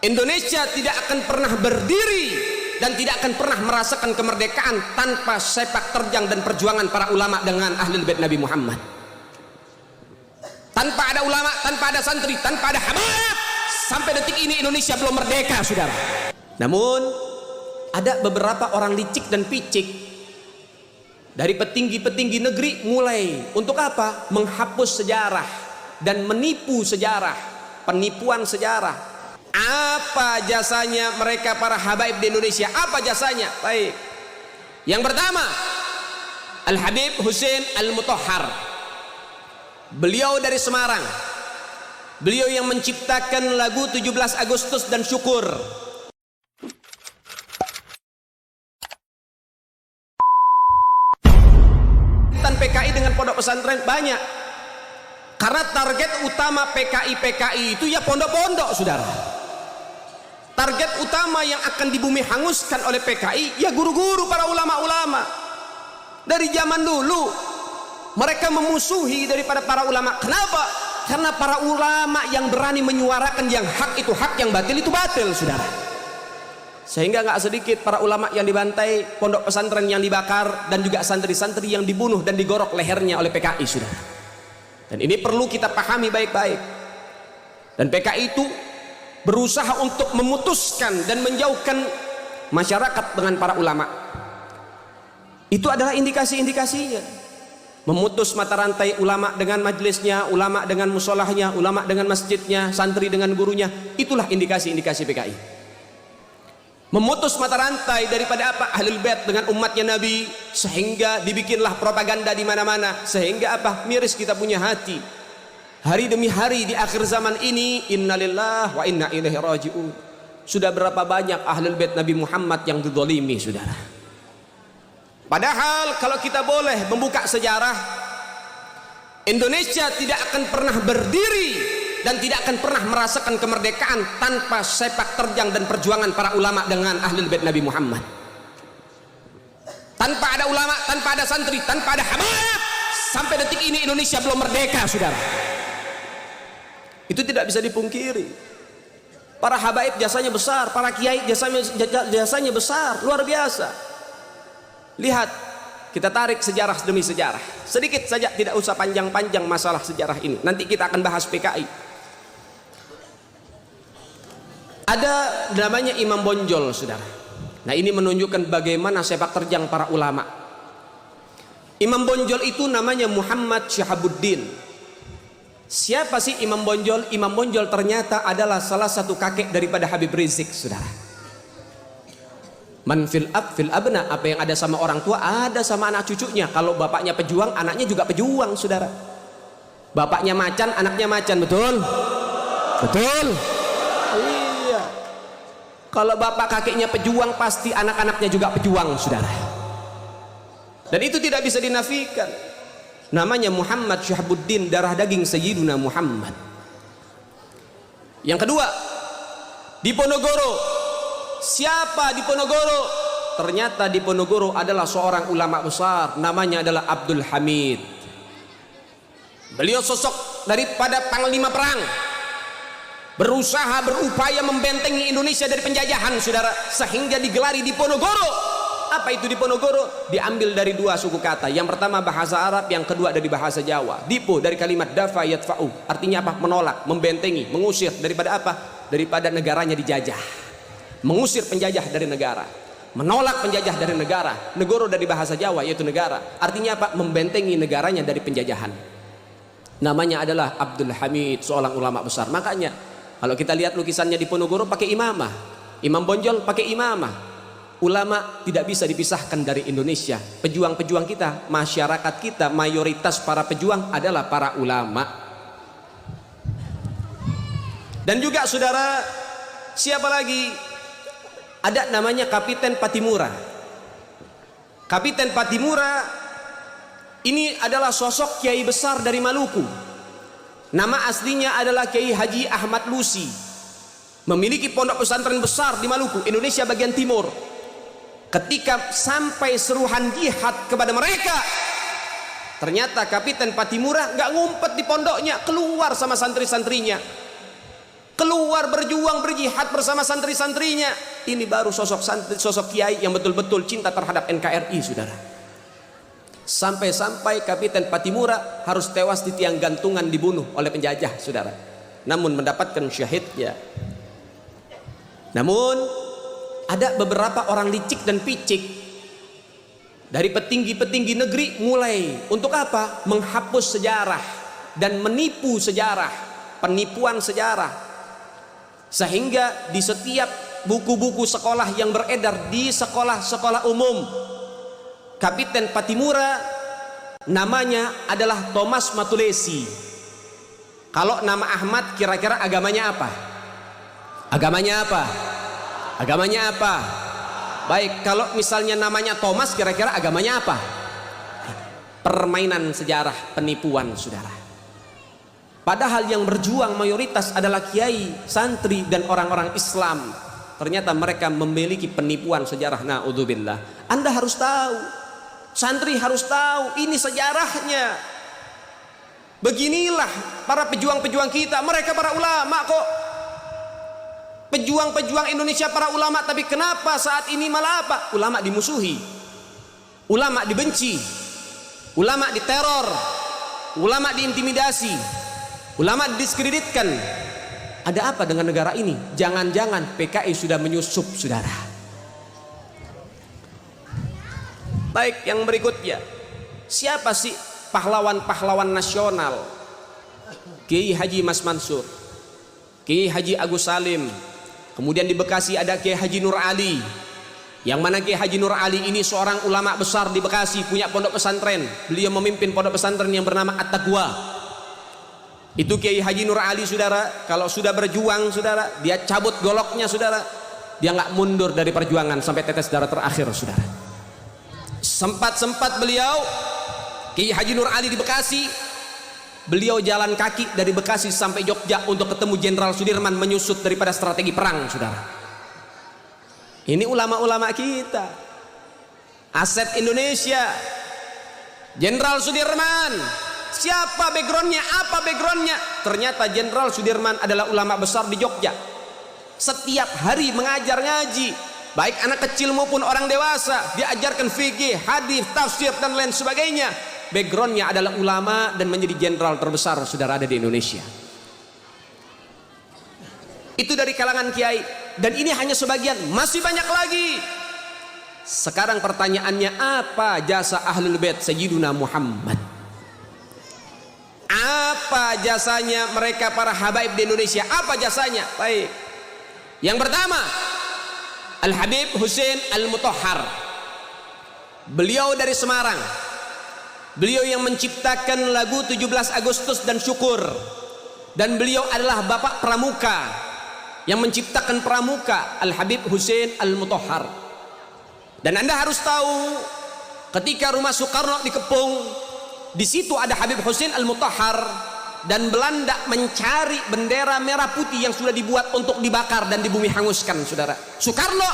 Indonesia tidak akan pernah berdiri dan tidak akan pernah merasakan kemerdekaan tanpa sepak terjang dan perjuangan para ulama dengan Ahlul Bait Nabi Muhammad. Tanpa ada ulama, tanpa ada santri, tanpa ada habaib, sampai detik ini Indonesia belum merdeka, saudara. Namun ada beberapa orang licik dan picik dari petinggi-petinggi negeri mulai untuk apa? Menghapus sejarah dan menipu sejarah, penipuan sejarah. Apa jasanya mereka para habaib di Indonesia? Apa jasanya? Baik. Yang pertama, Al-Habib Hussein Al-Mutahhar. Beliau dari Semarang. Beliau yang menciptakan lagu 17 Agustus dan Syukur. Dan PKI dengan pondok pesantren banyak. Karena target utama PKI itu ya pondok-pondok, saudara. Target utama yang akan dibumi hanguskan oleh PKI ya guru-guru, para ulama-ulama. Dari zaman dulu mereka memusuhi daripada para ulama. Kenapa? Karena para ulama yang berani menyuarakan yang hak itu hak, yang batil itu batil, saudara. Sehingga nggak sedikit para ulama yang dibantai, pondok pesantren yang dibakar, dan juga santri-santri yang dibunuh dan digorok lehernya oleh PKI, saudara. Dan ini perlu kita pahami baik-baik. Dan PKI itu berusaha untuk memutuskan dan menjauhkan masyarakat dengan para ulama. Itu adalah indikasi-indikasinya. Memutus mata rantai ulama dengan majelisnya, ulama dengan musolahnya, ulama dengan masjidnya, santri dengan gurunya. Itulah indikasi-indikasi PKI. Memutus mata rantai daripada apa? Ahlul Bait dengan umatnya Nabi, sehingga dibikinlah propaganda di mana-mana. Sehingga apa? Miris kita punya hati. Hari demi hari di akhir zaman ini, innalillahi wa inna ilaihi raji'un. Sudah berapa banyak Ahlul Bait Nabi Muhammad yang dizalimi, saudara. Padahal kalau kita boleh membuka sejarah, Indonesia tidak akan pernah berdiri dan tidak akan pernah merasakan kemerdekaan tanpa sepak terjang dan perjuangan para ulama dengan Ahlul Bait Nabi Muhammad. Tanpa ada ulama, tanpa ada santri, tanpa ada habaib, sampai detik ini Indonesia belum merdeka, saudara. Itu tidak bisa dipungkiri. Para habaib jasanya besar, para kiai jasanya besar, luar biasa. Lihat, kita tarik sejarah demi sejarah. Sedikit saja, tidak usah panjang-panjang masalah sejarah ini. Nanti kita akan bahas PKI. Ada namanya Imam Bonjol, saudara. Nah, ini menunjukkan bagaimana sepak terjang para ulama. Imam Bonjol itu namanya Muhammad Syahabuddin. Siapa sih Imam Bonjol? Imam Bonjol ternyata adalah salah satu kakek daripada Habib Rizik, saudara. Man fil ab fil abna, apa yang ada sama orang tua ada sama anak cucunya. Kalau bapaknya pejuang, anaknya juga pejuang, saudara. Bapaknya macan, anaknya macan, betul? Betul? Iya. Kalau bapak kakeknya pejuang, pasti anak-anaknya juga pejuang, saudara. Dan itu tidak bisa dinafikan. Namanya Muhammad Syahabuddin, darah daging Sayyiduna Muhammad. Yang kedua, di Ponorogo. Siapa di Ponorogo? Ternyata di Ponorogo adalah seorang ulama besar, namanya adalah Abdul Hamid. Beliau sosok daripada panglima perang, berusaha berupaya membentengi Indonesia dari penjajahan, saudara, sehingga digelari di Ponorogo. Apa itu di Ponorogo? Diambil dari dua suku kata. Yang pertama bahasa Arab, yang kedua dari bahasa Jawa. Dipo dari kalimat dafa yadfa'u, artinya apa? Menolak, membentengi, mengusir daripada apa? Daripada negaranya dijajah. Mengusir penjajah dari negara, menolak penjajah dari negara. Negoro dari bahasa Jawa yaitu negara, artinya apa? Membentengi negaranya dari penjajahan. Namanya adalah Abdul Hamid, seorang ulama besar. Makanya kalau kita lihat lukisannya di Ponorogo pakai imamah, Imam Bonjol pakai imamah. Ulama tidak bisa dipisahkan dari Indonesia. Pejuang-pejuang kita, masyarakat kita, mayoritas para pejuang adalah para ulama. Dan juga saudara, siapa lagi? Ada namanya Kapiten Patimura. Kapiten Patimura ini adalah sosok kiai besar dari Maluku. Nama aslinya adalah Kiai Haji Ahmad Lusi. Memiliki pondok pesantren besar di Maluku, Indonesia bagian timur. Ketika sampai seruhan jihad kepada mereka, ternyata Kapiten Patimura nggak ngumpet di pondoknya, keluar sama santri-santrinya. keluar berjuang berjihad bersama santri-santrinya. Ini baru sosok santri, sosok kiai yang betul-betul cinta terhadap NKRI, saudara. Sampai-sampai Kapiten Patimura harus tewas di tiang gantungan, dibunuh oleh penjajah, saudara, namun mendapatkan syahidnya. Namun ada beberapa orang licik dan picik dari petinggi-petinggi negeri mulai untuk apa? Menghapus sejarah dan menipu sejarah, penipuan sejarah. Sehingga di setiap buku-buku sekolah yang beredar di sekolah-sekolah umum, Kapiten Patimura namanya adalah Thomas Matulesi. Kalau nama Ahmad kira-kira agamanya apa? Agamanya apa? Agamanya apa? Baik, kalau misalnya namanya Thomas kira-kira agamanya apa? Permainan sejarah, penipuan, saudara. Padahal yang berjuang mayoritas adalah kiai, santri, dan orang-orang Islam. Ternyata mereka memiliki penipuan sejarah. Na'udzubillah. Anda harus tahu, santri harus tahu, ini sejarahnya. Beginilah para pejuang-pejuang kita. Mereka para ulama kok, pejuang-pejuang Indonesia, para ulama. Tapi kenapa saat ini malah apa? Ulama dimusuhi, ulama dibenci, ulama diteror, ulama diintimidasi, ulama didiskreditkan. Ada apa dengan negara ini? Jangan-jangan PKI sudah menyusup, saudara. Baik, yang berikutnya, siapa sih pahlawan-pahlawan nasional? Kiai Haji Mas Mansur, Kiai Haji Agus Salim, kemudian di Bekasi ada Kiai Haji Nur Ali, yang mana Kiai Haji Nur Ali ini seorang ulama besar di Bekasi, punya pondok pesantren. Beliau memimpin pondok pesantren yang bernama At-Taqwa. Itu Kiai Haji Nur Ali, saudara, kalau sudah berjuang, saudara, dia cabut goloknya, saudara. Dia nggak mundur dari perjuangan sampai tetes darah terakhir, saudara. Sempat-sempat beliau, Kiai Haji Nur Ali di Bekasi, beliau jalan kaki dari Bekasi sampai Jogja untuk ketemu Jenderal Sudirman, menyusut daripada strategi perang, saudara. Ini ulama-ulama kita, aset Indonesia. Jenderal Sudirman, siapa backgroundnya? Apa backgroundnya? Ternyata Jenderal Sudirman adalah ulama besar di Jogja. Setiap hari mengajar ngaji, baik anak kecil maupun orang dewasa. Dia ajarkan fikih, hadis, tafsir, dan lain sebagainya. Backgroundnya adalah ulama dan menjadi jenderal terbesar, saudara, ada di Indonesia. Itu dari kalangan kiai. Dan ini hanya sebagian, masih banyak lagi. Sekarang pertanyaannya, apa jasa Ahlul Bait Sayyiduna Muhammad? Apa jasanya mereka para habaib di Indonesia? Apa jasanya? Baik. Yang pertama, Al-Habib Husain Al-Mutahhar. Beliau dari Semarang. Beliau yang menciptakan lagu 17 Agustus dan Syukur. Dan beliau adalah bapak pramuka yang menciptakan pramuka, Al-Habib Husain Al-Mutahhar. Dan Anda harus tahu, ketika rumah Soekarno dikepung, di situ ada Habib Husain Al-Mutahhar, dan Belanda mencari bendera merah putih yang sudah dibuat untuk dibakar dan dibumi hanguskan, saudara. Soekarno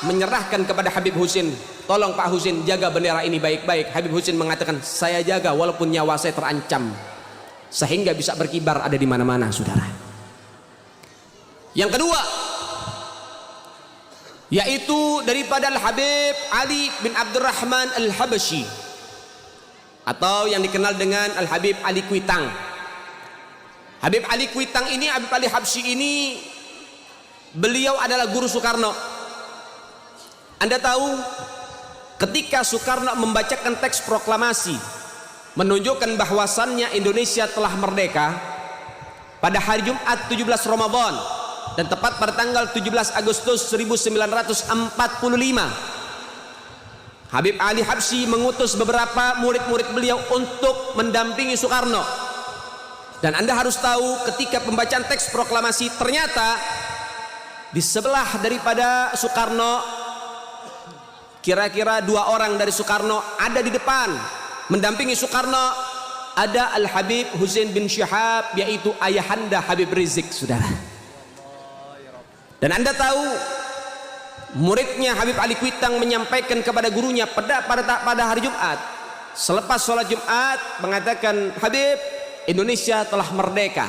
menyerahkan kepada Habib Husain, tolong Pak Husain jaga bendera ini baik-baik. Habib Husain mengatakan, saya jaga walaupun nyawa saya terancam, sehingga bisa berkibar ada di mana-mana, saudara. Yang kedua, yaitu daripada Al-Habib Ali bin Abdurrahman Al-Habsyi, atau yang dikenal dengan Al-Habib Ali Kuitang. Habib Ali Kuitang ini, Habib Ali Habsyi ini, beliau adalah guru Soekarno. Anda tahu, ketika Soekarno membacakan teks proklamasi menunjukkan bahwasannya Indonesia telah merdeka pada hari Jumat 17 Ramadan, dan tepat pada tanggal 17 Agustus 1945, Habib Ali Habsyi mengutus beberapa murid-murid beliau untuk mendampingi Soekarno. Dan Anda harus tahu, ketika pembacaan teks proklamasi, ternyata di sebelah daripada Soekarno, kira-kira 2 orang dari Soekarno ada di depan mendampingi Soekarno. Ada Al-Habib Husain bin Syihab, yaitu ayahanda Habib Rizik, saudara. Dan Anda tahu, muridnya Habib Ali Kuitang menyampaikan kepada gurunya pada hari Jumat, selepas sholat Jumat, mengatakan, Habib, Indonesia telah merdeka.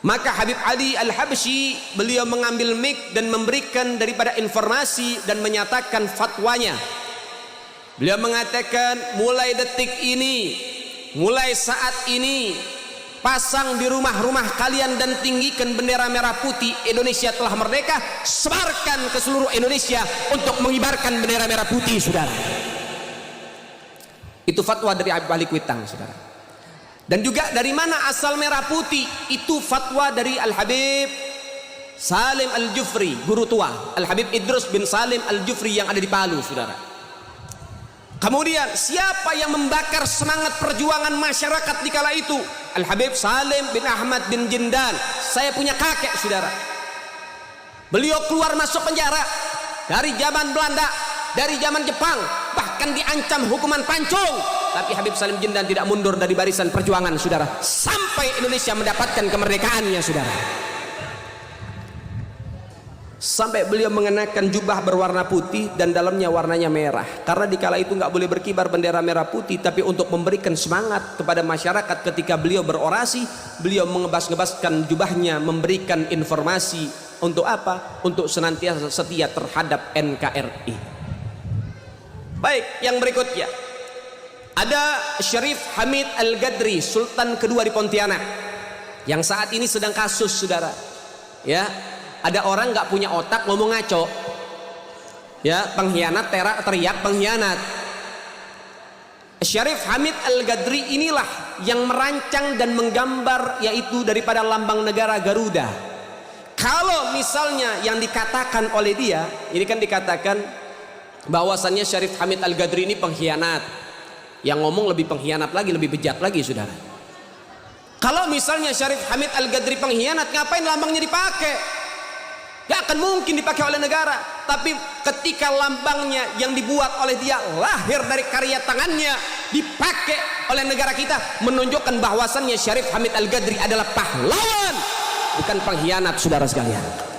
Maka Habib Ali Al-Habsyi beliau mengambil mic dan memberikan daripada informasi dan menyatakan fatwanya. Beliau mengatakan, mulai detik ini, mulai saat ini, pasang di rumah-rumah kalian dan tinggikan bendera merah putih. Indonesia telah merdeka, sebarkan ke seluruh Indonesia untuk mengibarkan bendera merah putih, saudara. Itu fatwa dari Habib Ali Kuitang, saudara. Dan juga dari mana asal merah putih? Itu fatwa dari Al-Habib Salim Al-Jufri, guru tua Al-Habib Idrus bin Salim Al-Jufri yang ada di Palu, saudara. Kemudian siapa yang membakar semangat perjuangan masyarakat di kala itu? Al-Habib Salim bin Ahmad bin Jindan. Saya punya kakek, saudara. Beliau keluar masuk penjara dari zaman Belanda, dari zaman Jepang, bahkan diancam hukuman pancung. Tapi Habib Salim Jindan tidak mundur dari barisan perjuangan, saudara, sampai Indonesia mendapatkan kemerdekaannya, saudara. Sampai beliau mengenakan jubah berwarna putih dan dalamnya warnanya merah, karena di kala itu nggak boleh berkibar bendera merah putih. Tapi untuk memberikan semangat kepada masyarakat ketika beliau berorasi, beliau mengebas-ngebaskan jubahnya, memberikan informasi. Untuk apa? Untuk senantiasa setia terhadap NKRI. Baik, yang berikutnya ada Syarif Hamid Al-Gadri, Sultan kedua di Pontianak, yang saat ini sedang kasus, saudara. Ya, ada orang nggak punya otak ngomong ngaco, ya, pengkhianat, teriak pengkhianat. Syarif Hamid Al-Gadri inilah yang merancang dan menggambar, yaitu daripada lambang negara Garuda. Kalau misalnya yang dikatakan oleh dia, ini kan dikatakan bahwasannya Syarif Hamid Al-Gadri ini pengkhianat, yang ngomong lebih pengkhianat lagi, lebih bejat lagi, saudara. Kalau misalnya Syarif Hamid Al-Gadri pengkhianat, ngapain lambangnya dipakai? Gak akan mungkin dipakai oleh negara. Tapi ketika lambangnya yang dibuat oleh dia, lahir dari karya tangannya, dipakai oleh negara kita, menunjukkan bahwasannya Syarif Hamid Al-Gadri adalah pahlawan, bukan pengkhianat, saudara sekalian.